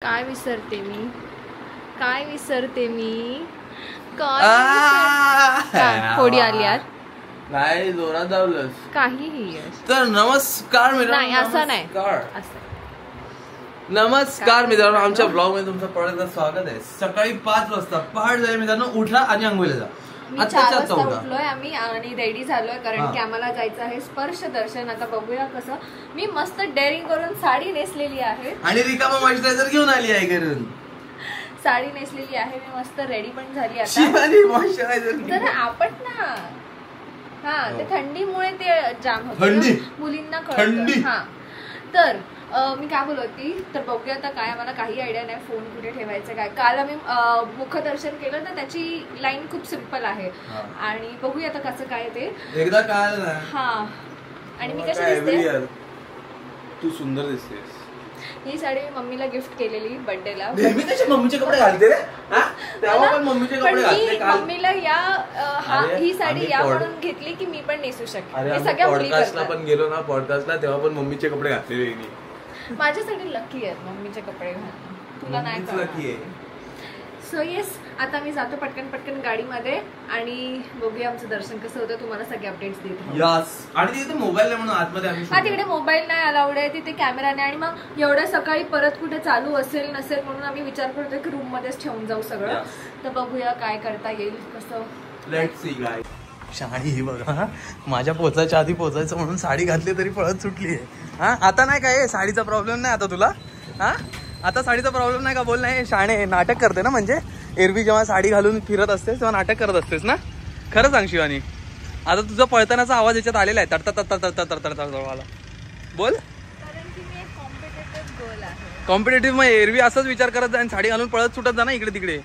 काय विसरते मी काय थोडी आली यार नाही जोरात धावलंस काहीही तर नमस्कार नाही असं नाही नमस्कार मित्रांनो आमच्या ब्लॉग मध्ये तुमचं परत स्वागत आहे। सकाळी 5 वाजता पहाट झाली मित्रांनो, उठा आणि आंघोळीला जा। मी 4 वाजता उठलोय आम्ही आणि रेडी झालोय कारण की आम्हाला जायचं आहे स्पर्श दर्शन। आता बघूया कसं। मी मस्त डेअरिंग करून साडी नेसलेली आहे आणि रिकामा मॉइश्चरायझर घेऊन आली आहे घरून। साडी नेसलेली आहे मी, मस्त रेडी पण झाली आता। शिवानी मॉइश्चरायझर तर आपण ना ते थंडीमुळे ते जाम होतं मुलींना कळतं। हा तर मी काय बोलत होती तर बघूया आता काय, आम्हाला काही आयडिया नाही फोन कुठे ठेवायचं काय। काल आम्ही मुखदर्शन केलं तर त्याची लाईन खूप सिंपल आहे आणि बघूया आता कसं काय ते एकदा काल ना। हा आणि मी कशी दिसते? तू सुंदर दिसतेस। ही साडी मी मम्मीला गिफ्ट केलेली बर्थडेला। मी कशी मम्मीचे कपडे घालते रे? तेव्हा पण मम्मीचे कपडे घातले काल। मम्मीला ही साडी या म्हणून घेतली की मी पण नेसू शकेन। हे सगळ्या मुली पॉडकास्टला पण गेलो ना पॉडकास्टला तेव्हा पण मम्मीचे कपडे घातलेले मी। माझ्यासाठी लकी आहे मम्मीचे कपडे घालणं, तुला नाही लकी आहे। सो येस आता मी जातो पटकन गाडीमध्ये आणि बघूया आमचं दर्शन कसं होतं, तुम्हाला सगळे अपडेट्स देते। यस आणि तिथे मोबाईल नाही म्हणून आतमध्ये आम्ही तिकडे मोबाईल नाही अलाउड आहे, तिथे कॅमेरा नाही आणि मग एवढ्या सकाळी परत कुठे चालू असेल नसेल म्हणून आम्ही विचार करतोय की रूम मध्येच ठेवून जाऊ सगळं। तर बघूया काय करता येईल कसं। Let's see guys. साडी ही बघा, माझ्या पोचायच्या आधी पोचायचं म्हणून साडी घातली तरी पळत सुटली आहे। आता नाही काय साडीचा प्रॉब्लेम नाही आता तुला? आता साडीचा प्रॉब्लेम नाही का? बोल नाही शाणे नाटक करते ना, म्हणजे एरवी जेव्हा साडी घालून फिरत असतेस तेव्हा नाटक करत असतेस ना? खरं सांग शिवानी, आता तुझा पळतानाचा आवाज याच्यात आलेला आहे तडतडतडतडतडतडतडवाला। बोल कॉम्पिटेटिव्ह मग एरवी असंच विचार करत जा, साडी घालून पळत सुटत जा ना इकडे तिकडे।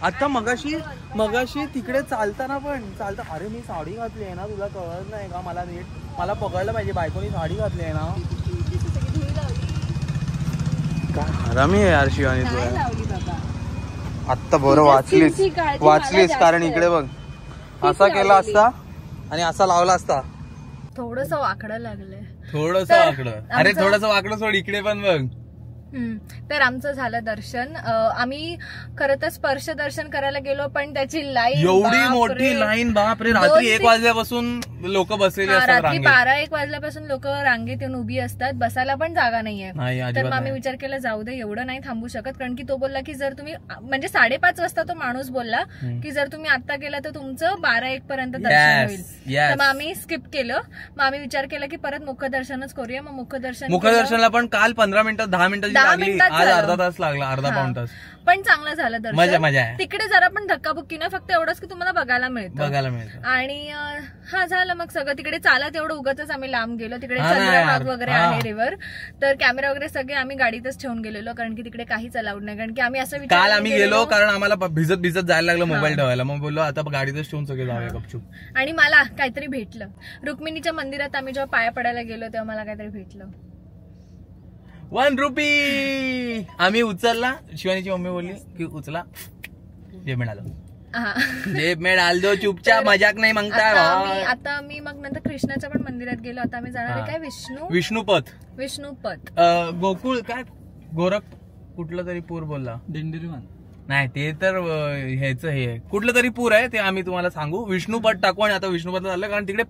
आता मगाशी तिकडे चालताना पण अरे मी साडी घातली आहे ना, तुला कळत नाही का? मला पकडलं पाहिजे, बायकोनी साडी घातली आहे ना। काय हरामी आहे यार शिवानी तू। आत्ता बरं वाचलीस कारण इकडे बघ असा केला असता आणि असा लावला असता। थोडस वाकडं लागलंय, थोडस वाकडं। अरे थोडस वाकडं सोड, इकडे पण बघ। तर आमचं झालं दर्शन। आम्ही खरं तर स्पर्श दर्शन करायला गेलो पण त्याची लाईन एवढी मोठी लाईन, बापरे। रात्री 1 वाजल्यापासून लोक बसलेले असतात, रात्री 12-1 वाजल्यापासून लोक रांगेत येऊन उभी असतात, बसायला पण जागा नाहीये। तर मग आम्ही विचार केला जाऊ दे, एवढं नाही थांबू शकत कारण की तो बोलला की जर तुम्ही म्हणजे 5:30 वाजता तो माणूस बोलला की जर तुम्ही आता गेला तर तुमचं 12-1 पर्यंत दर्शन होईल। तर मग आम्ही स्किप केलं। मग आम्ही विचार केला की परत मुखदर्शनच करूया। मग मुखदर्शनला पण काल 15 मिनिटं 10 मिनिटं लागली, आज अर्धा तास लागला, अर्धा पाऊण तास। पण चांगलं झालं दर्शन, मजा आहे। तिकडे जरा पण धक्काबुक्की ना, फक्त एवढंच की तुम्हाला बघायला मिळतं आणि झालं मग सगळं। तिकडे चालत एवढं उगाचच आम्ही लांब गेलो, तिकडे चंद्रभाग वगैरे आहे रिव्हर, तर कॅमेरा वगैरे सगळे आम्ही गाडीतच ठेवून गेलेलो कारण की तिकडे काहीच अलाउड नाही। कारण की आम्ही असं काल आम्ही गेलो कारण आम्हाला भिजत जायला लागलं मोबाईल ठेवायला, मग बोललो आता गाडीतच ठेवून सगळे जाऊया गपचूप। आणि मला काहीतरी भेटलं, रुक्मिणीच्या मंदिरात आम्ही जेव्हा पाया पडायला गेलो तेव्हा मला काहीतरी भेटलं। 1 रुपी आम्ही उचलला, शिवानीची मम्मी बोलली की उचला, जेब में डालो, जेब में डाल दो चुपचाप, मजाक नाही मागताय। आता मी मग नंतर कृष्णाच्या पण मंदिरात गेलो। आता आम्ही जाणार आहे काय विष्णुपथ गोकुळ काय गोरख कुठलं तरी पूर बोलला, दिंडीरवन नाही ते तर ह्याच हे कुठलं तरी पूर आहे ते आम्ही तुम्हाला सांगू। विष्णुपथ टाकू आणि आता विष्णुपथ झालं कारण तिकडे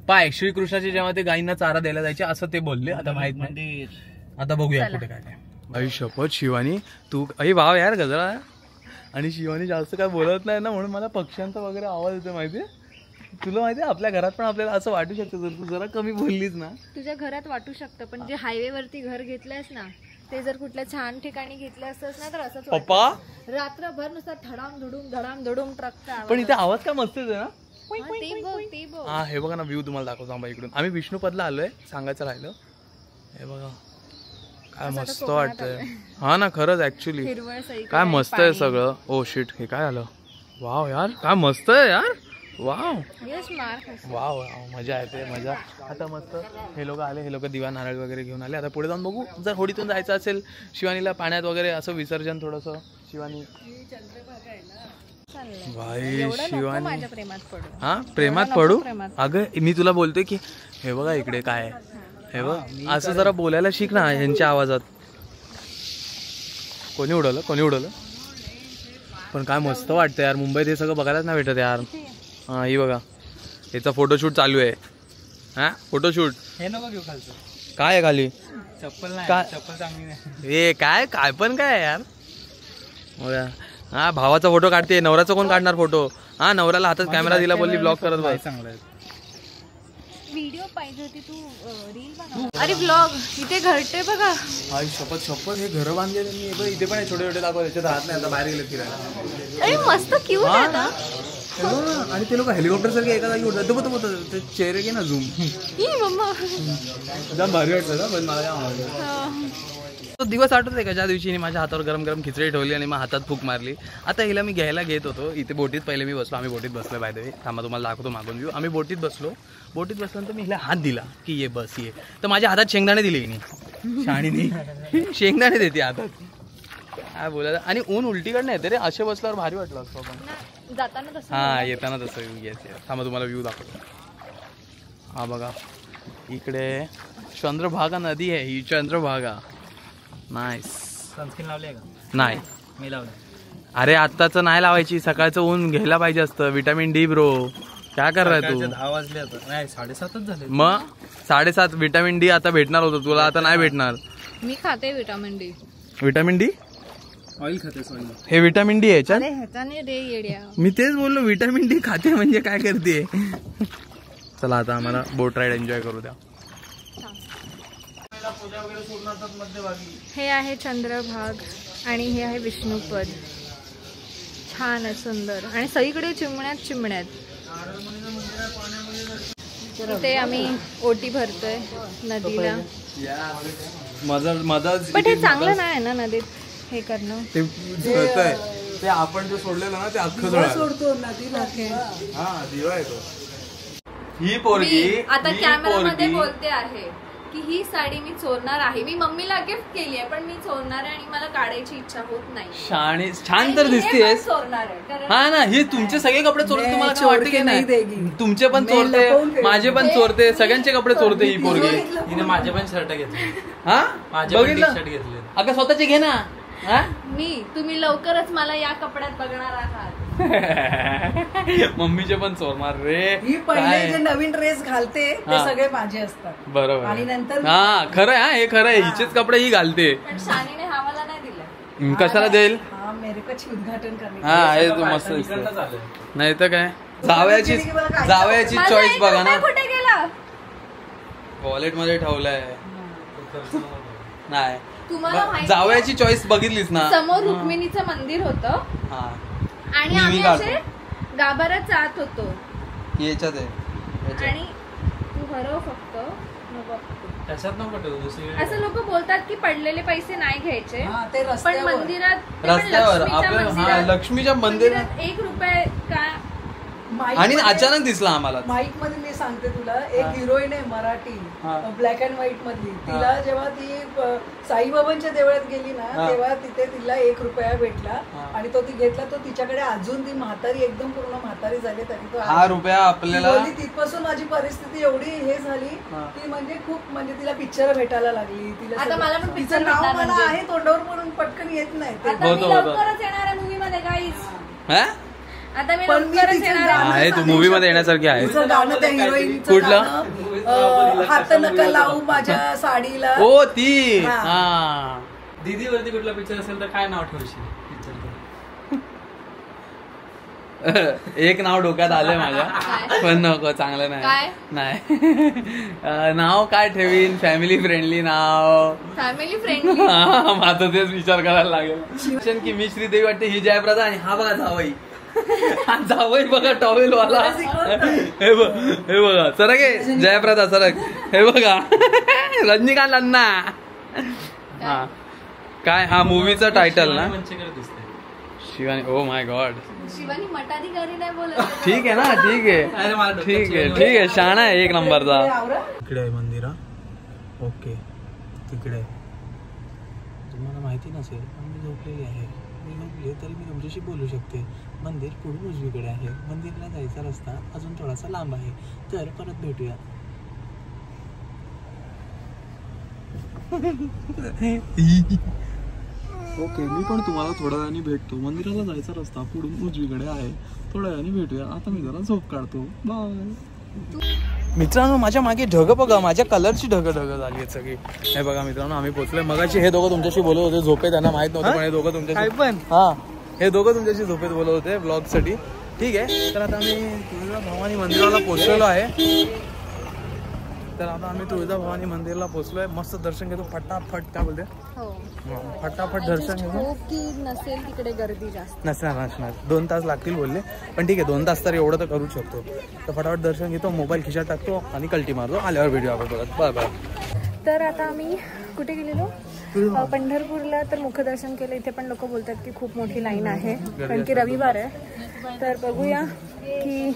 पाय श्रीकृष्णाचे जेव्हा ते गायींना चारा द्यायला जायचे असं ते बोलले। आता माहित नाही, आता बघूया कुठे काय। आई शपथ शिवानी तू आई वाव यार गजरा। आणि शिवानी जास्त काय बोलत नाही ना म्हणून मला पक्ष्यांचा वगैरे आवाज येतो माहितीये। तुला माहितीये आपल्या घरात पण आपल्याला असं वाटू शकतं जर तू जरा कमी बोललीस ना। तुझ्या घरात वाटू शकतं पण जे हायवे वरती घर घेतलंयस ना ते जर कुठल्या छान ठिकाणी घेतलं असतंस ना तर असंच पप्पा रात्रभर नुसतं धडाम धडूम ट्रकचा। पण इथे आवाज काय मस्त आहे ना। हे बघा ना व्ह्यू तुम्हाला दाखवतो आम्ही इकडून। आम्ही विष्णुपथला आलोय, सांगायचं राहिलं। हे बघा काय मस्त वाटतंय। हा ना खरंच ऍक्च्युली काय मस्त आहे सगळं। ओ शिट हे काय आलं? वाव यार काय मस्त आहे यार, वाव वाव मजा येते मजा। आता मस्त हे लोक आले, हे लोक दिवा नारळ वगैरे घेऊन आले। आता पुढे जाऊन बघू जर होडीतून जायचं असेल शिवानीला पाण्यात वगैरे असं विसर्जन थोडंसं शिवानी भाई शिवानी प्रेमात पडू। अगं मी तुला बोलतोय की हे बघा इकडे काय आहे, हे बघ असं जरा बोलायला शिक ना ह्यांच्या आवाजात। कोणी उडवलं पण काय मस्त वाटतं यार, मुंबईत हे सगळं बघायलाच नाही भेटत यार. हा ही बघा, याचा फोटोशूट चालू आहे. हा फोटोशूट हे नको घेऊ खालचं. काय आहे खाली? चप्पल नाही, काय? चप्पल चांगली नाही. हे काय काय पण काय आहे यार. हा भावाचा फोटो काढते, नवऱ्याचा कोण काढणार फोटो? हा नवऱ्याला हातात कॅमेरा दिला, बोलली ब्लॉग करत बस. चांगलं आहे. व्हिडिओ पाहिजे होती, तू रील बनव. अरे ब्लॉग इथे घरटे बघा. आई शपथ हे घर बांधले त्यांनी. इथे पण छोटे छोटे दाखव, त्याच्यात राहत नाही, आता बाहेर गेले फिरायला. अरे मस्त क्यूट आहे ना. आणि ते लोक हेलिकॉप्टर सारखे एका जागी उडतात. ते चेहरे घे ना झूम. मम्मा एकदम भारी वाटतं ना, पण मला आवडलं. तो दिवस आठवत आहे का ज्या दिवशी माझ्या हातावर गरम गरम खिचडी ठेवली आणि मग हातात फूक मारली. आता हिला मी घ्यायला घेत होतो इथे बोटीत. पहिले मी बसलो, आम्ही बोटीत बसलो. बाय द वे थांबा तुम्हाला दाखवतो मागून व्ह्यू. आम्ही बोटीत बसल्यानंतर मी हिला हात दिला की ये बस ये, तर माझ्या हातात शेंगदाणे दिले हिने. शाणीनी शेंगदाणे देते हातात. काय बोलायला. आणि ऊन उलटीकडनं येते रे, असे बसल्यावर भारी वाटलं असतो आपण जाताना तसं. हा येताना तसं. येस थांबा तुम्हाला व्ह्यू दाखवतो. हा बघा इकडे चंद्रभागा नदी आहे ही. चंद्रभागा नाईस. सनस्क्रीन लावली आहे का? नाही मी लावलं. अरे आत्ताचं नाही लावायची, सकाळचं ऊन घ्यायला पाहिजे असतं. Vitamin D bro. काय कर रहा तू? 10 वाजले आता. नाही 7:30च झाले. मग 7:30 विटामिन डी आता भेटणार होतं तुला, आता नाही भेटणार. मी खाते vitamin D. Vitamin D oil खाते. ऑइल हे विटामिन डी आहे. अरे ह्याच्याने रे येड्या. मी तेच बोललो, विटामिन डी खाते म्हणजे काय करते. चला आता आम्हाला बोट राईड एन्जॉय करू द्या. हे आहे चंद्रभाग आणि हे आहे विष्णुपद. छान आहे, सुंदर. आणि सगळीकडे चिमण्यात. इथे आम्ही ओटी भरतोय नदीला. पण हे चांगलं नाही ना नदीत हे करणं. ते आपण जे सोडलेलं ना ते अख्खं सोडतो नदीला. हा दिवा आहे तो. ही पोरगी आता कॅमेरामध्ये बोलते आहे की ही साडी मी चोरणार आहे. मी मम्मीला गिफ्ट केली आहे, पण मी चोरणार आहे आणि मला काढायची इच्छा होत नाही. छान तर दिसतेस. चोरणार आहे. हा ना, हे तुमचे सगळे कपडे चोरते. तुम्हाला काय वाटतं की नाही? तुमचे पण चोरते, माझे पण चोरते, सगळ्यांचे कपडे चोरते ही पोरगी. हिने माझे पण शर्ट घेतले. हा माझे शर्ट घेतले. अगं स्वतःचे घे ना. तुम्ही लवकरच मला या कपड्यात बघणार आहात. मम्मीचे पण चोरणार रे. ही पहिले जे नवीन ड्रेस घालते ते सगळे माझे असतात. बरोबर. आणि नंतर हा खरं आहे, हे खरं आहे. हिचेच कपडे ही घालते. पण शानीने हा मला नाही दिला. कशाला देईल? हा मेरेकची उद्घाटन करणे. हा हे तू मस्त दिसत. नाही तर काय, जावयाची चॉईस बघा ना. कुठे गेला? वॉलेट मध्ये ठेवलाय. नाही तुम्हाला जावयाची चॉईस बघितलीस ना. समोर रुक्मिणीचं मंदिर होतं आणि आम्ही असे गाभाऱ्यात जात होतो. याच्यात आहे आणि तू हरव फक्त त्याच्यात नको. असं लोक बोलतात की पडलेले पैसे नाही घ्यायचे, पण मंदिरात रस्त्यावर लक्ष्मीच्या मंदिरात 1 रुपये का. आणि अचानक दिसला आम्हाला. माईक मध्ये मी सांगते तुला, एक हिरोईन आहे मराठी ब्लॅक अँड व्हाईट मधली. तिला जेव्हा ती साईबाबांच्या देवळात गेली ना, तेव्हा तिथे तिला 1 रुपया भेटला आणि तो ती घेतला. तो तिच्याकडे अजून ती म्हातारी एकदम पूर्ण म्हातारी झाली तरी तो हा रुपया आपल्याला. तिथपासून माझी परिस्थिती एवढी हे झाली की म्हणजे खूप, म्हणजे तिला पिक्चर भेटायला लागली. तिला मला पण तिचं नाव मला आहे तोंडावर म्हणून पटकन येत नाही. लवकरच येणार आहे मूवी मध्ये गाईज. आता मी लवकरच येणार आहे. तू मूवी मध्ये येण्यासारखी आहे. कुठलं? हात नका लावू माझ्या साडीला. ओ ती दीदी वरती कुठला पिक्चर असेल तर काय नाव ठेवशील पिक्चर? एक नाव डोक्यात आलंय माझ्या, पण नको, चांगलं नाही. नाव काय ठेवीन? फॅमिली फ्रेंडली नाव. Family friendly. माझा तेच विचार करायला लागेल की मी श्रीदेवी वाटते, ही जयप्रदा आणि हा बघा जावई. जावई बघा टॉवेल वाला. हे बघा सरक आहे जयप्रदा, सरक. हे बघा रजनीकांत अण्णा. हा काय, हा मूवीचा टायटल ना Shivani. Oh my god. Shivani Matadhikari नाही बोलत. ठीक आहे ना, ठीक आहे, ठीक आहे. शाणा आहे, 1 नंबरचा. इकडे आहे मंदिर. ओके तिकडे. तुम्हाला माहिती नसेल पण मी झोपलेली आहे. मी झोपले तरी मी तुमच्याशी बोलू शकते. मंदिर पुढून उजवीकडे आहे. मंदिरला जायचा रस्ता अजून थोडासा लांब आहे. तर परत भेटूया. ओके, मी पण तुम्हाला थोड्या वेळाने भेटतो. मंदिराला जायचा रस्ता पुढून उजवीकडे आहे. थोड्या वेळाने भेटूया. आता मी जरा झोप काढतो. बाय. मित्रांनो, माझ्या मागे ढग बघा, माझ्या कलरची ढग झाली आहेत सगळी. हे बघा मित्रांनो, आम्ही पोहोचलोय. मगाशी हे दोघं तुमच्याशी बोलत होते झोपे, त्यांना माहित नव्हतं पण हे दोघं तुमच्याशी पण हे दोघं तुमच्याशी झोपेत बोलत होते ब्लॉग साठी. ठीक आहे, तर आता आम्ही तुळजाभवानी मंदिराला पोहोचलेलो आहे. तर आता आम्ही तुळजाभवानी मंदिरला पोहोचलोय. मस्त दर्शन घेतो फटाफट. काय बोलते, फटाफट दर्शन घेतो. नसेल तिकडे गर्दी जास्त नसणार 2 तास लागतील बोलले, पण ठीक आहे 2 तास तर एवढं तर करू शकतो. तर फटाफट दर्शन घेतो, मोबाईल खिशात टाकतो आणि कल्टी मारतो. आल्यावर व्हिडिओ आपण बघत. बरं. तर आता आम्ही कुठे गेलेलो, पंढरपूरला. तर मुखदर्शन केलं. इथे पण लोक बोलतात की खूप मोठी लाईन आहे कारण की रविवार आहे. तर बघूया की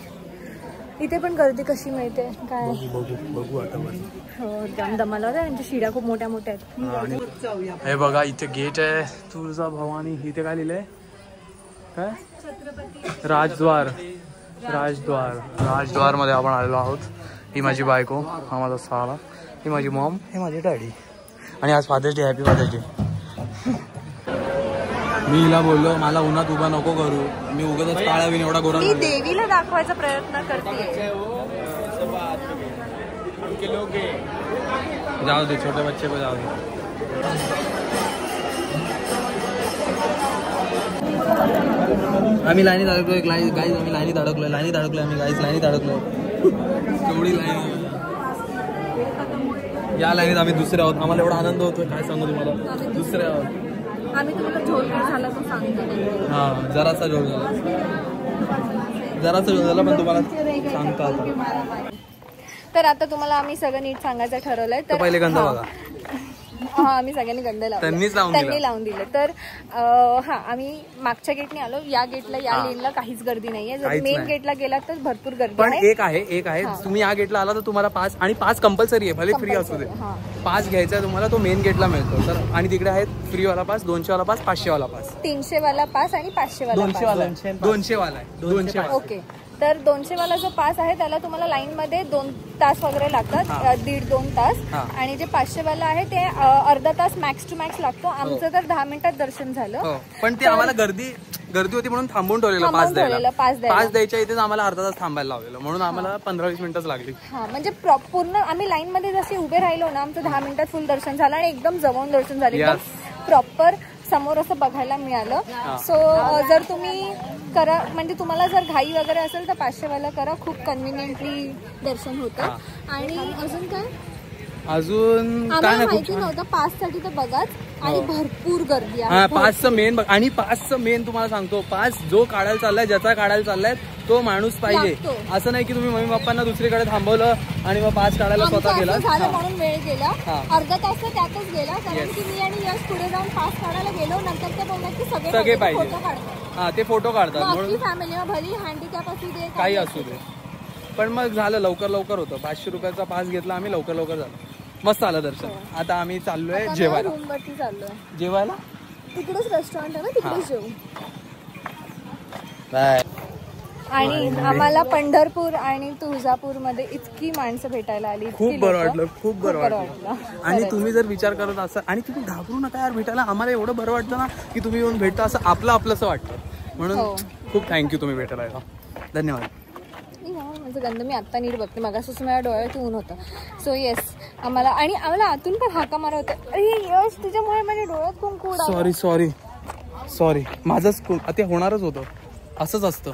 इथे पण गर्दी कशी मिळते काय. बघू आता. हो, जाम दमाला होता. त्यांच्या शिड्या खूप मोठ्या मोठ्या आहेत. हे बघा इथे गेट आहे तुळजाभवानी. इथे काय लिहिलंय, काय राजद्वार. राजद्वार मध्ये आपण आलेलो आहोत. ही माझी बायको, हा माझा साला, ही माझी मॉम, हे माझी डॅडी. आणि आज father's day. Happy father's day. मी हिला बोललो मला उन्हात उभा नको करू, मी उगाच काळा विन एवढा गोरा. मी देवीला दाखवायचा प्रयत्न करते. जाऊ दे, छोटे बच्चे को जाऊ दे. आम्ही लाईनीत अडकलोय गाईज. आम्ही लाईनीत अडकलोय आम्ही गाईज. लाईनीत अडकलोय. तेवढी लाईन. या लाईनीत आम्ही दुसरे आहोत. आम्हाला एवढा आनंद होतोय काय सांगू तुम्हाला. दुसरे आहोत आम्ही. तुम्हाला झोल झाला तो सांगतो. हा, जरासा झोल झाला पण तुम्हाला सांगतो आता. तर आता तुम्हाला आम्ही सगळं नीट सांगायचं ठरवलंय. तर पहिले गंध बघा. हा, आम्ही सगळ्यांनी गंध त्यांनी लावून दिले. तर हा, आम्ही मागच्या गेटने आलो. या गेटला, या लेनला काहीच गर्दी नाहीये. जर मेन गेटला गेला तर भरपूर गर्दी पण एक आहे. तुम्ही या गेटला आला तर तुम्हाला पास, आणि पास कंपल्सरी आहे, भले फ्री असू दे. पास घ्यायचा तुम्हाला, तो मेन गेटला मिळतो. तर आणि तिकडे आहेत फ्री वाला पास, 200 वाला पास, 500 वाला पास, 300 वाला पास आणि 500 वाला. 200 वाला आहे. 200. ओके. तर 200 वाला जो पास आहे त्याला तुम्हाला लाईन मध्ये 2 तास वगैरे लागतात, 1.5-2 तास. आणि जे 500 वाला आहे ते अर्धा तास मॅक्स टू मॅक्स लागतो. आमचं तर 10 मिनिटात दर्शन झालं. पण ते आम्हाला गर्दी होती म्हणून थांबून ठेवलेलं पास द्यायच्या इथेच आम्हाला अर्धा तास थांबायला लावलेलं, म्हणून आम्हाला 15-20 मिनिटच लागली. हा, म्हणजे पूर्ण आम्ही लाईन मध्ये जसे उभे राहिलो ना, आमचं 10 मिनिटात फुल दर्शन झालं आणि एकदम जवळून दर्शन झालं. एकदम प्रॉपर समोर असं बघायला मिळालं. सो जर तुम्ही करा, म्हणजे तुम्हाला जर घाई वगैरे असेल तर 500 वाला करा. खूप कन्व्हिनियंटली दर्शन होतं. आणि अजून काय आम्हाला माहिती नव्हतं पाससाठी, तर बघाच. आणि भरपूर गर्दी आहे. पासचं मेन. आणि पासचं मेन तुम्हाला सांगतो, पास जो काढायला चाललाय, ज्याचा काढायला चाललाय तो माणूस पाहिजे. असं नाही की तुम्ही मम्मी पप्पांना दुसरीकडे थांबवलं आणि मग पास काढायला स्वतः गेला. म्हणून वेळ गेला, अर्धा तास तर त्यातच गेला. कारण की मी आणि यश पुढे जाऊन पास काढायला गेलो. नंतर ते बोलले की सगळे पाहिजे. हा, ते फोटो काढतात म्हणून फॅमिली भली हँडिकॅप असू दे, काही असू दे. पण मग झालं, लवकर होतं. 500 रुपयाचा पास घेतला आम्ही, लवकर झालं. मस्त आलं दर्शन. आता आम्ही चाललोय जेवायला. जेवायला तिकडेच रेस्टॉरंट आहे ना, तिकडेच जेवू. बाय. आणि आम्हाला पंढरपूर आणि तुळजापूर मध्ये इतकी माणसं भेटायला आली. खूप बरं वाटलं. आणि तुम्ही जर विचार करत असाल, आणि तुम्ही घाबरू नका यार भेटायला. आम्हाला एवढं बरं वाटतं ना की तुम्ही येऊन भेटता, असं आपलंसं वाटतं. म्हणून खूप थँक्यू तुम्ही भेटायला यायला. धन्यवाद. माझं गंध मी आत्ता नीट बघते, मगासून माझ्या डोळ्यात ऊन होतं. सो येस, आम्हाला आतून पण हाका मारा होता. अरे यश, तुझ्यामुळे माझ्या डोळ्यात कुंकू उडालं. सॉरी माझंच ते होणारच होतं. असंच असतं.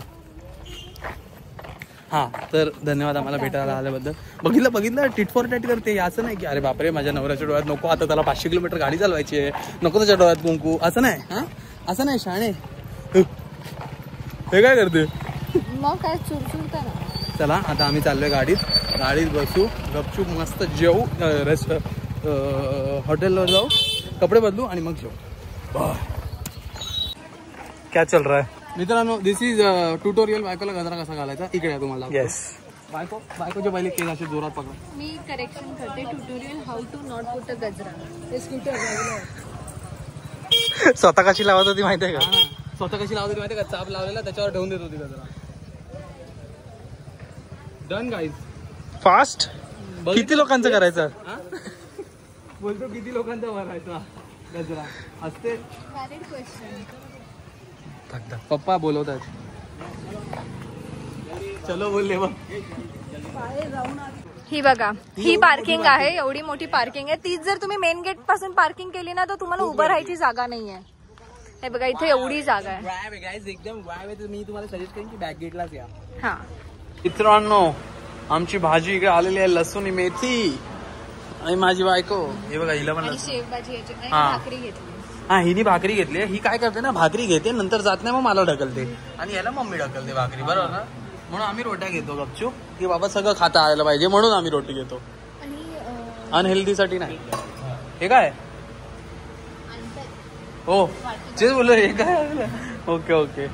हा, तर धन्यवाद आम्हाला भेटायला आल्याबद्दल. बघितलं टिट फॉर टॅट करते. असं नाही की अरे बापरे माझ्या नवऱ्याच्या डोळ्यात नको, आता त्याला 500 किलोमीटर गाडी चालवायची आहे, नको त्याच्या डोळ्यात कुंकू. असं नाही. हा, असं नाही शाणे. हे काय करते मग काय चुरचुरता ना. चला आता आम्ही चाललोय गाडीत बसू, गपचूप मस्त जेवू, हॉटेलवर जाऊ, कपडे बदलू आणि मग जेवू. क्या चल रहा है मित्रांनो? दिस इज ट्युटोरियल बायकोला गजरा कसा घालायचा. इकडे तुम्हाला. येस. बायकोच्या पहिले केस असे जोरात पकडा. मी करेक्शन करते. Tutorial how to not put a gajra. स्वतः कशी लावत होती माहिती आहे का? चाप लावलेला त्याच्यावर ठेवून देत होती गजरा. Done guys. फास्ट. किती लोकांचं करायचं? बोलतो किती लोकांचा भरायचा. गजरा असते. पप्पा बोलवतात. चलो बोलले बघ. ही बघा, ही पार्किंग आहे, एवढी मोठी पार्किंग आहे. तीच जर तुम्ही मेन गेट पासून पार्किंग केली ना तर तुम्हाला उभं राहायची जागा नाहीये. हे बघा इथे एवढी जागा आहे. एकदम मी तुम्हाला सजेस्ट करेन की बॅक गेटलाच या. हा मित्रांनो, आमची भाजी इकडे आलेली आहे, लसूण मेथी आणि माझी बायको. हे बघा हिला पण शेवभाजी भाकरी घेतली. हा, हिनी भाकरी घेतली. ही काय करते ना, भाकरी घेते नंतर जात नाही, मग मला ढकलते आणि याला मम्मी ढकलते भाकरी, बरोबर ना. म्हणून आम्ही रोट्या घेतो गपचूप, की बाबा सगळं खाता आलं पाहिजे म्हणून आम्ही रोटी घेतो. अनहेल्दी साठी नाही. हे काय हो तेच बोललो. हे काय ओके ओके.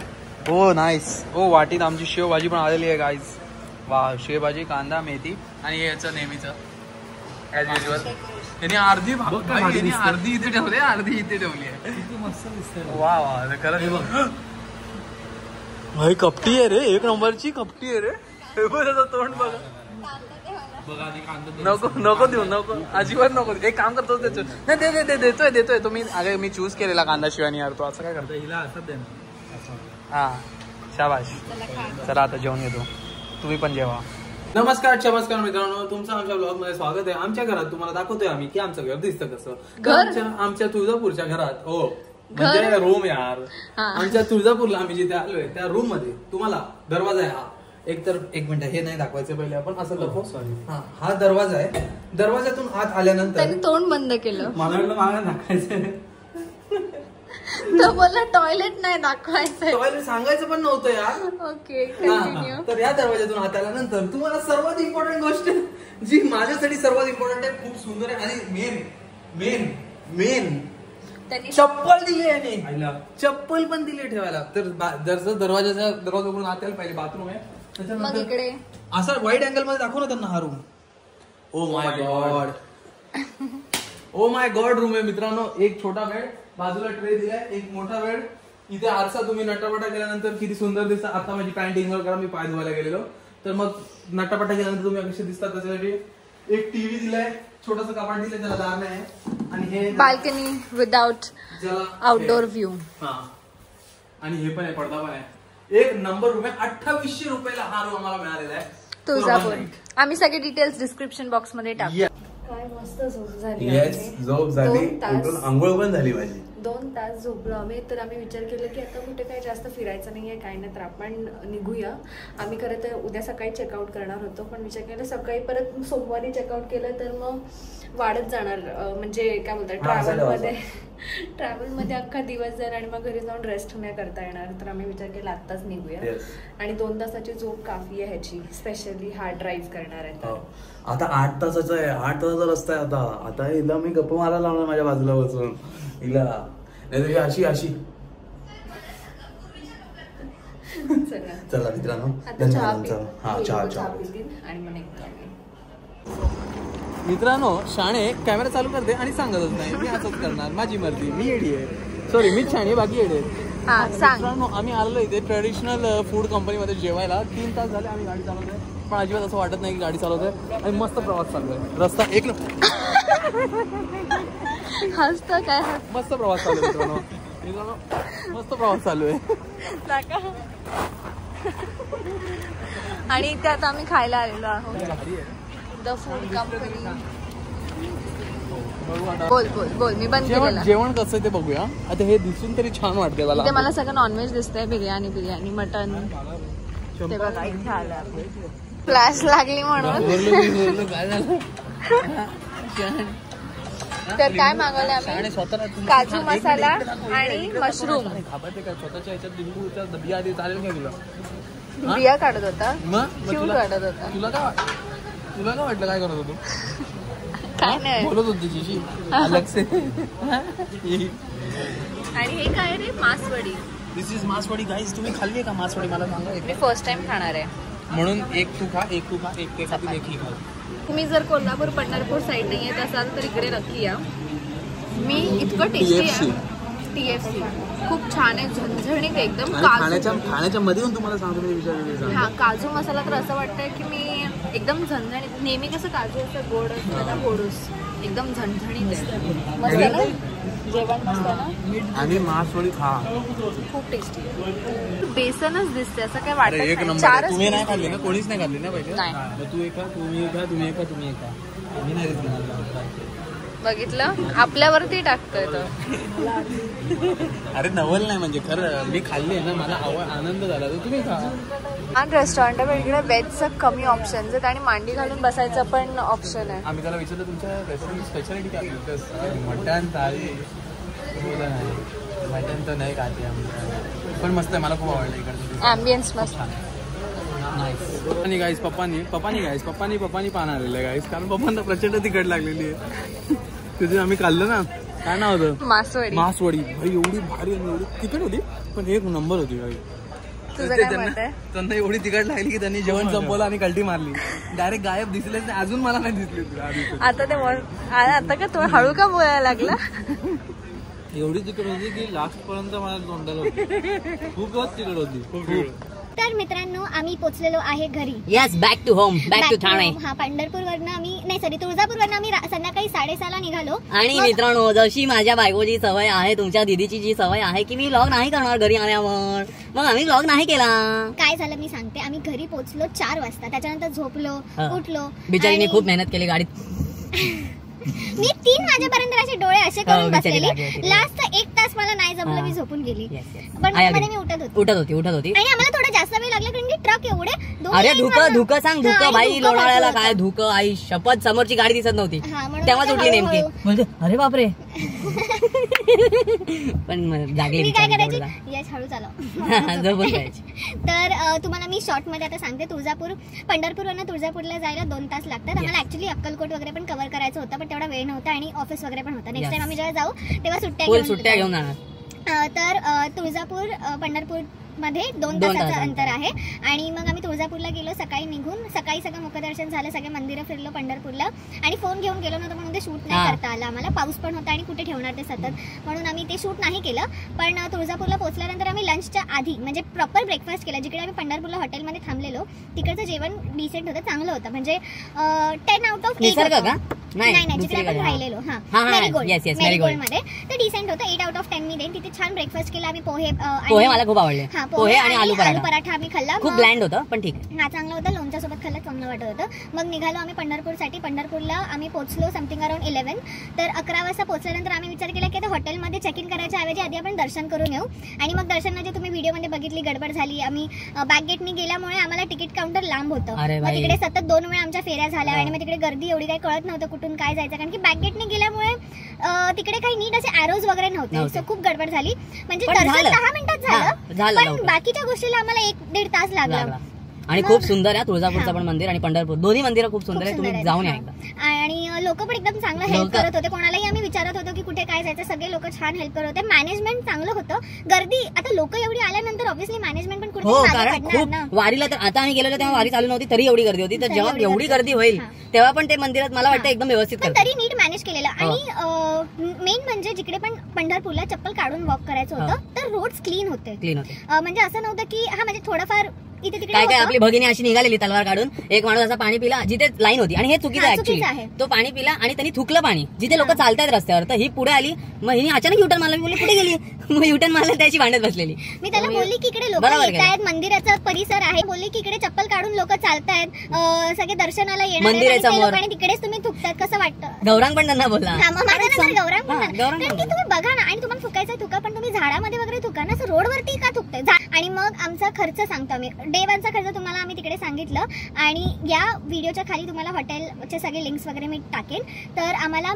हो नाईस. हो वाटीत आमची शेवभाजी पण आलेली आहे गाईज. वा, शेवभाजी, कांदा, मेथी आणि याचं नेहमीचं ऍज युजल. त्यांनी अर्धी अर्धी इथे ठेवली, अर्धी इथे ठेवली आहे. वा वा खरंच भाई कपटी आहे रे, एक नंबरची कपटी आहे रे. तोंड बघा. नको नको देऊ, नको अजिबात नको. एक काम करतो देतो. नाही देतोय तुम्ही. अरे मी चूज केलेला कांदा शिवानी यार, तो असं काय करतो. हिला असं दे ना. हा शाबाश. चला आता जेवण घेतो, तुम्ही पण जेवा. नमस्कार मित्रांनो, तुमचं आमच्या ब्लॉग मध्ये स्वागत आहे. आमच्या घरात तुम्हाला दाखवतोय आम्ही की आमचं घर दिसतं कसं. आमच्या तुळजापूरच्या घरात. हो म्हणजे रूम यार. आमच्या तुळजापूरला आम्ही जिथे आलोय त्या रूम मध्ये तुम्हाला दरवाजा आहे. हा एक मिनिट, हे नाही दाखवायचं पहिले आपण. असं दाखव. सॉरी. हा दरवाजा आहे. दरवाजातून आत आल्यानंतर तोंड बंद केलं. मला दाखवायचं तो बोलला टॉयलेट नाही दाखवायचं. टॉयलेट सांगायचं पण नव्हतं यार. ओके. तर या दरवाजातून आत आल्यानंतर तुम्हाला सर्वात इम्पॉर्टंट गोष्ट जी माझ्यासाठी सर्वात इम्पॉर्टंट आहे, खूप सुंदर आहे आणि मेन चप्पल दिली आहे. चप्पल पण दिली ठेवायला. तर दरवाजा उघडून आत यायला पाहिजे. बाथरूम आहे. मग इकडे असं वाईड अँगल मध्ये दाखव ना त्यांना हा room. O my God room आहे मित्रांनो. एक छोटा बेड, बाजूला ट्रे दिलाय, एक मोठा बेड. इथे आरसा, तुम्ही नटापटा केल्यानंतर किती सुंदर दिसतात. आता माझी पॅन्ट इग्नोर करा, मी पाय धुवायला गेलेलो. तर मग नटापटा केल्यानंतर तुम्ही कसे दिसतात त्याच्यासाठी एक टीव्ही दिलाय, छोटस कपाट दिलंय, त्याला दार नाही. आणि हे बाल्कनी विदाउट आउटडोर व्ह्यू. हा, आणि हे पण आहे, पडदा पण आहे. एक नंबर रूम आहे. 2800 रुपयाला हा रूम आम्हाला मिळालेला आहे तुळजापूर. आम्ही सगळे डिटेल्स डिस्क्रिप्शन बॉक्स मध्ये टाकू. काय मस्त झोप झाली. झोप झाली, आंघोळ पण झाली माझी. 2 तास झोपलो आम्ही. तर आम्ही विचार केला की आता कुठे काही जास्त फिरायचं नाहीये, काही नाही, तर आपण निघूया. आम्ही खरं तर उद्या सकाळी चेकआउट करणार होतो, पण विचार केला सकाळी परत सोमवारी चेकआउट केलं तर मग वाढत जाणार. म्हणजे काय बोलतात, ट्रॅव्हलमध्ये अख्खा दिवस जाईल आणि मग घरी जाऊन रेस्ट नाही करता येणार. तर आम्ही विचार केला आत्ताच निघूया. आणि 2 तासाची झोप काफी आहे ह्याची, स्पेशली हार्ड ड्राईव्ह करणार आहे. आता 8 तासाचा आहे, 8 तासाचा रस्ता आहे. आता हिला मी गप्पा मारायला लावणार माझ्या बाजूला बसून. हिला नाही अशी चला मित्रांनो, मित्रांनो शाणे कॅमेरा चालू करते आणि सांगतच नाही. मी असंच करणार, माझी मर्जी, मी येडी आहे. सॉरी, मीच शाणे, बाकी येडी आहे. मित्रांनो, आम्ही आलेलो इथे ट्रेडिशनल फूड कंपनीमध्ये जेवायला. 3 तास झाले आम्ही गाडी चालवतोय, पण अजिबात असं वाटत नाही की गाडी चालवतोय. आणि मस्त प्रवास चालू आहे. रस्ता एक काय मस्त प्रवास चालू आहे मित्रांनो. मस्त प्रवास चालू आहे. आणि इथे आता आम्ही खायला आलेलो आहोत. The food company. बोल मी बंद केलेला. जेवण कसं ते बघूया आता. हे दिसून तरी छान वाटते मला. इथे मला सगळं नॉनव्हेज दिसतंय. बिर्याणी मटन. ते बघा इथे आलं. फ्लॅश लागली म्हणून. काय झालं. तर काय मागवलं आम्ही, काजू मसाला आणि मशरूम. स्वतःच्या ह्याच्यात लिंबूच्या बिया आधी चालेल का तुला. बिया काढत होता, मग काढत होता. तुला काय वाटलं, काय करत होतो. काय नाही बोलत होत तिच्याशी अलग से. आणि हे काय रे, मासवडी. दिस इज मासवडी गाईज. तुम्ही खाल्ली आहे का मासवडी, मला सांगा. मी फर्स्ट टाइम खाणार आहे, म्हणून एक तू खा, एक तू खा, एक ते खातील, एक ही खा. तुम्ही जर कोल्हापूर पंढरपूर साईड नाही येत असाल तर इकडे नक्की या. मी इतकं टेस्टी आहे. TFC खूप छान आहे, झणझणीत एकदम. खाण्याच्या मध्ये तुम्हाला सांगतो. हा, काजू मसाला तर असं वाटतंय की मी एकदम झणझणीत. नेहमी कसं काजू असं गोड असतं ना, गोडूस एकदम झणझणीत आहे. मस्त ना. जेवण मस्त ना आणि मासवडी खा, खूप टेस्टी. बेसनच दिसते असं काय वाटत एक नाही. नंबर. तुम्ही नाही खाल्ली ना, कोणीच नाही खाल्ली ना पहिले? नाही. तू एका, तुम्ही एका, तुम्ही एका, तुम्ही एका. मी नाही बघितलं, आपल्यावरती टाकतोय तो. अरे नवल नाही म्हणजे खरं मी खाल्ली ना, मला आनंद झाला. तर तुम्ही खा. छान रेस्टॉरंट आहे, इकडे वेजचं कमी ऑप्शन्स आहेत आणि मांडी घालून बसायचं पण ऑप्शन आहे. आम्ही त्याला विचारलं तुमच्या रेस्टॉरंट स्पेशालिटी काय? मटण थाळी. मटण तर नाही खाते आम्ही, पण मस्त आहे, मला खूप आवडलं इकडचं. ॲम्बियन्स मस्त. आणि गाईस पप्पानी पान आलेलं आहे गाईस, कारण पप्पांना प्रचंड तिखट लागलेली आहे. तिथे आम्ही खाल्लं ना, काय नाव होतं? मासवडी. भाई एवढी भारी आणि एवढी तिखट होती, पण एक नंबर होती गाई. त्यांना एवढी तिखट लागली की त्यांनी जेवण संपवलं आणि कल्टी मारली. डायरेक्ट गायब दिसलेच नाही, अजून मला नाही दिसले. आता का तो हळू का बोलायला लागला? एवढी तिखट होती की लास्ट पर्यंत मला तोंडाला होती. खूपच तिखट होती, खूप. तर मित्रांनो, आम्ही पोहोचलेलो आहे घरी. Yes, back to home, back to Thane. हा, पंढरपूरवरनं आम्ही तुळजापूरवरनं आम्ही संध्याकाळी 6:30 निघालो. आणि मित्रांनो, जशी माझ्या बायकोची सवय आहे, तुमच्या दीदीची जी सवय आहे की मी व्लॉग नाही करणार घरी आल्यावर, मग आम्ही व्लॉग नाही केला. काय झालं मी सांगते. आम्ही घरी पोहोचलो 4 वाजता. त्याच्यानंतर झोपलो, उठलो. बिचारीने खूप मेहनत केली गाडीत. मी 3 वाजेपर्यंत असे डोळे असे करून बसलेली. लास्ट 1 तास मला नाही जमलं, मी झोपून गेली. पण मध्ये मी उठत होती. आणि आम्हाला थोडा जास्त वेळ लागला कारण की ट्रक एवढे. अरे धुकं सांग, धुकं भाई. लोणावळ्याला काय धुकं आई, शपथ समोरची गाडी दिसत नव्हती, तेव्हाच उठली नेमकी. बोलते अरे बापरे. पण जागे मी काय करायची, यश हळू चालव. तर तुम्हाला मी शॉर्ट मध्ये आता सांगते. पंढरपूरवरनं तुळजापूरला जायला 2 तास लागतात. आम्हाला ऍक्च्युली अक्कलकोट वगैरे पण कव्हर करायचं होतं, पण तेवढा वेळ नव्हता आणि ऑफिस वगैरे पण होता. नेक्स्ट टाइम आम्ही जेव्हा जाऊ तेव्हा सुट्ट्या घेऊन जाणार. तर तुळजापूर पंढरपूर मध्ये 2 तासाचं अंतर आहे. आणि मग आम्ही तुळजापूरला गेलो सकाळी निघून. सकाळी सगळं मुखदर्शन झालं, सगळे मंदिरं फिरलो पंढरपूरला. आणि फोन घेऊन गेलो नव्हतं म्हणून ते शूट नाही करता आलं आम्हाला. पाऊस पण होता आणि कुठे ठेवणार ते सतत, म्हणून आम्ही ते शूट नाही केलं. पण तुळजापूरला पोहोचल्यानंतर आम्ही लंचच्या आधी म्हणजे प्रॉपर ब्रेकफास्ट केला. जिकडे आम्ही पंढरपूरला हॉटेलमध्ये थांबलेलो तिकडचं जेवण डिसेंट होतं, चांगलं होतं. म्हणजे 10 out of 8. नाही, जिकडे आपण राहिलेलो मेरीगोल्ड मध्ये ते डिसेंट होतं. 8 out of 10 मी देईन. तिथे छान ब्रेकफास्ट केला आम्ही. पोहे मला खूप आवडले. पोहे आणि आलू पराठा आम्ही खाल्ला. खूप ब्लँड होतं पण ठीक. हा, चांगलं होतं. लोणच्या सोबत खाल्लं, चांगलं वाटत होतं. मग निघालो आम्ही पंढरपूरसाठी. पंढरपूरला आम्ही पोहोचलो समथिंग अराउंड 11. तर 11 वाजता पोहोचल्यानंतर आम्ही विचार केला की आता हॉटेलमध्ये चेक इन करायच्या ऐवजी आधी आपण दर्शन करून येऊ. आणि मग दर्शनाची तुम्ही व्हिडिओमध्ये बघितली गडबड झाली. आम्ही बॅक गेटनी गेल्यामुळे आम्हाला तिकीट काउंटर लांब होतं. मग तिकडे सतत 2 वेळा आमच्या फेऱ्या झाल्या आणि मग तिकडे गर्दी एवढी काही कळत नव्हतं कुठून काय जायचं, कारण की बॅक गेटने गेल्यामुळे तिकडे काही नीट असे एरोज वगैरे नव्हते. सो खूप गडबड झाली. म्हणजे दर्शन 10 मिनिटात झालं, पण बाकीच्या गोष्टीला आम्हाला 1-1.5 तास लागला. आणि खूप सुंदर आहे तुळजापूरचं पण मंदिर आणि पंढरपूर दोन्ही मंदिरं खूप सुंदर आहे. तुम्ही जाऊन या एकदा. आणि लोक पण एकदम चांगलं हेल्प करत होते. कोणालाही आम्ही विचारत होतो की कुठे काय जायचं, सगळे लोक छान हेल्प करत होते. मॅनेजमेंट चांगलं होतं. गर्दी आता लोक एवढी आल्यानंतर ऑब्व्हियसली मॅनेजमेंट पण कुठे वारीला तर आता आम्ही गेलो तेव्हा वारी चालू नव्हती तरी एवढी गर्दी होती. तर जेव्हा एवढी गर्दी होईल तेव्हा पण ते मंदिरात मला वाटतं एकदम व्यवस्थित तरी नीट मॅनेज केलेलं. आणि मेन म्हणजे जिकडे पण पंढरपूरला चप्पल काढून वॉक करायचं होतं तर रोड्स क्लीन होते. म्हणजे असं नव्हतं की म्हणजे थोडंफार काय काय आपली भगिनी अशी निघालेली तलवार काढून. एक माणूस असा पाणी पिला जिथे लाईन होती आणि हे चुकीचं ऍक्च्युअली. तो पाणी पिला आणि त्यांनी थुकलं पाणी जिथे लोक चालतायत रस्त्यावर. तर ही पुढे आली, मग हिने अचानक युटर्न मारला. बोलली कुठे गेली, मग युटर्न मारला त्याची भांडत बसलेली. मी त्याला बोलली की इकडे लोक येतात, मंदिराचा परिसर आहे. बोलली की इकडे चप्पल काढून लोक चालतायत, सगळे दर्शनाला येणार आणि तिकडेच तुम्ही थुकतायत, कसं वाटतं. गौरांग पण त्यांना बोलला. गौरांग पण की तुम्ही बघा ना, आणि तुम्हाला थुकायचं थुका, पण तुम्ही झाडामध्ये वगैरे थुका ना, असं रोडवरती का थुकताय. आणि मग आमचा खर्च सांगतो आम्ही. डे 1चा खर्च तुम्हाला आम्ही तिकडे सांगितलं आणि या व्हिडिओच्या खाली तुम्हाला हॉटेलचे सगळे लिंक्स वगैरे मी टाकेन. तर आम्हाला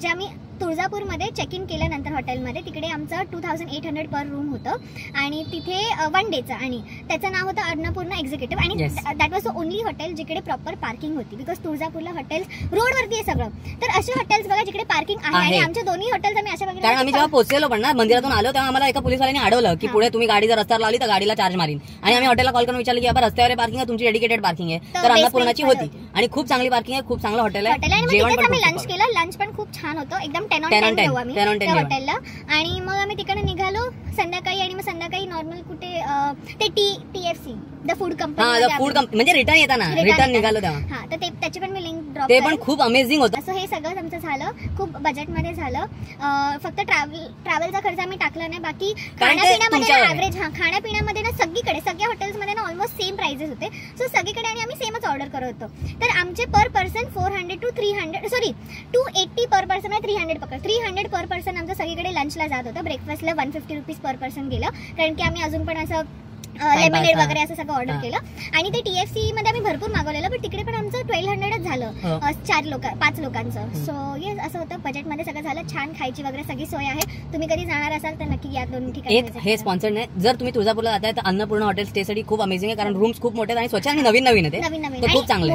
जे आम्ही तुळजापूरमध्ये चेक इन केल्यानंतर हॉटेलमध्ये तिकडे आमचं 2800 पर रूम होतं आणि तिथे 1 डेचं. आणि त्याचं नाव होतं अन्नपूर्णा एक्झिक्युटिव्ह. आणि that was the only hotel जिकडे प्रॉपर पार्किंग होती. बिकॉज तुळजापूरला हॉटेल्स रोडवरती आहे सगळं. तर असे हॉटेल्स बघा जिकडे पार्किंग आहे. आणि आमच्या दोन्ही हॉटेल्स आम्ही अशा बघितलं. कारण आम्ही जेव्हा पोहोचलेलो पण ना मंदिरातून आलो तेव्हा आम्हाला एका पोलिसवाल्याने अडवलं की पुढे तुम्ही गाडी जर रस्त्यावर लावली तर गाडीला चार्ज मारीन. आणि आम्ही हॉटेलला कॉल करून विचारलं की बाबा रस्त्यावर पार्किंग आहे, तुमची डेडिकेटेड पार्किंग आहे. तर अन्नपूर्णाची होती आणि खूप चांगली पार्किंग आहे, खूप चांगलं हॉटेल आहे. जेवण पण आम्ही लंच केलं. लंच पण खूप छान होतं, एकदम 10 on 10 हॉटेलला. आणि मग आम्ही तिकडे निघालो संध्याकाळी. आणि मग संध्याकाळी नॉर्मल कुठे ते TFC द फूड कंपनी म्हणजे रिटर्न येताना रिटर्न निघालो तेव्हा. हा, तर त्याची पण मी लिंक ड्रॉप ते पण खूप अमेझिंग होतं. असं हे सगळं आमचं झालं, खूप बजेटमध्ये झालं. फक्त ट्रॅव्हलचा खर्च आम्ही टाकला नाही, बाकी खाण्यापिण्यामध्ये ॲव्हरेज खाण्यापिण्यामध्ये ना सगळीकडे सगळ्या हॉटेल्समध्ये ना ऑलमोस्ट सेम प्राइसेस होते. सो सगळीकडे आणि आम्ही सेमच ऑर्डर करत होतो. तर आमचे पर पर्सन 400 to 280 पर पर्सन आहे. 300 पर पर्सन आमचं सगळीकडे लंचला जात होतं. ब्रेकफास्टला 150 रुपीज पर पर्सन गेलं, कारण की आम्ही अजून पण असं लेमनेड वगैरे असं सगळं ऑर्डर केलं. आणि ते TFC मध्ये आम्ही भरपूर मागवलेलं, पण तिकडे पण आमचं 1200च झालं 5 लोकांचं. सो येस, असं होतं. बजेटमध्ये सगळं झालं. छान खायची वगैरे सगळी सोय आहे. तुम्ही कधी जाणार असाल तर नक्की या 2 ठिकाणी. हे स्पॉन्सर्ड नाही. जर तुम्ही तुळजापूरला जाताय तर अन्नपूर्णा हॉटेल स्टेसाठी खूप अमेझिंग आहे, कारण रूम्स खूप मोठे आणि स्वच्छ आणि नवीन आहे. खूप चांगले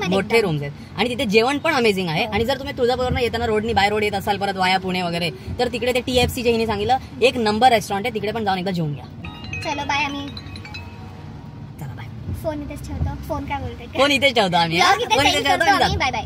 मोठे रूम्स आहेत आणि तिथे जेवण पण अमेझिंग आहे. आणि जर तुम्ही तुळजापूरवरून येताना रोडनी बाय रोड येत असाल परत वाया पुणे वगैरे, तर तिकडे ते TFC जे हिने सांगितलं 1 नंबर रेस्टॉरंट आहे, तिकडे पण जाऊन एकदा जेवून घ्या. चलो बाय. आम्ही फोन इथेच ठेवतो. फोन काय बोलतोय? फोन इथेच ठेवतो आम्ही. Bye bye.